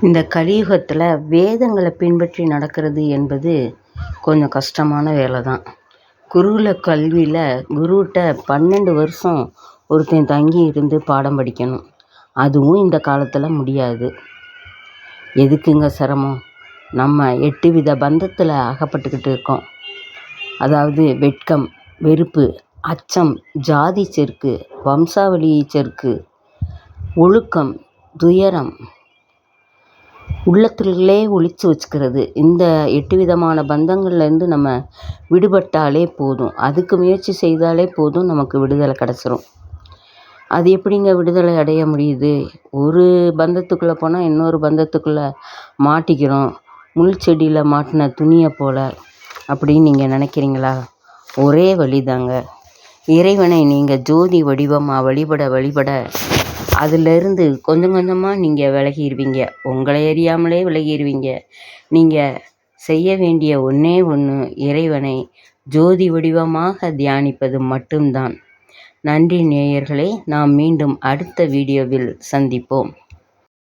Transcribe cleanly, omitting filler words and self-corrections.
இந்த கலியுகத்தில் வேதங்களை பின்பற்றி நடக்கிறது என்பது கொஞ்சம் கஷ்டமான வேலை தான். குருகுல கல்வியில் குருகிட்ட 12 வருஷம் ஒருத்தன் தங்கி இருந்து பாடம் படிக்கணும். அதுவும் இந்த காலத்தில் முடியாது. எதுக்குங்க சிரமம்? நம்ம 8 வித பந்தத்தில் அகப்பட்டுக்கிட்டு இருக்கோம். அதாவது வெட்கம், வெறுப்பு, அச்சம், ஜாதி செருக்கு, வம்சாவளி செருக்கு, ஒழுக்கம், துயரம், உள்ளத்திலே ஒளிச்சு வச்சுக்கிறது. இந்த 8 விதமான பந்தங்கள்லேருந்து நம்ம விடுபட்டாலே போதும். அதுக்கு முயற்சி செய்தாலே போதும், நமக்கு விடுதலை கிடச்சிரும். அது எப்படிங்க விடுதலை அடைய முடியுது? ஒரு பந்தத்துக்குள்ளே போனால் இன்னொரு பந்தத்துக்குள்ளே மாட்டிக்கிறோம். முள் செடியில் மாட்டின துணியை போல் அப்படின்னு நீங்கள் நினைக்கிறீங்களா? ஒரே வழிதாங்க. இறைவனை நீங்கள் ஜோதி வடிவமாக வழிபட அதிலிருந்து கொஞ்சம் கொஞ்சமாக நீங்கள் விலகிடுவீங்க. உங்களை அறியாமலே விலகிடுவீங்க. நீங்கள் செய்ய வேண்டிய ஒன்றே ஒன்று, இறைவனை ஜோதி வடிவமாக தியானிப்பது மட்டும்தான். நன்றி நேயர்களே. நாம் மீண்டும் அடுத்த வீடியோவில் சந்திப்போம்.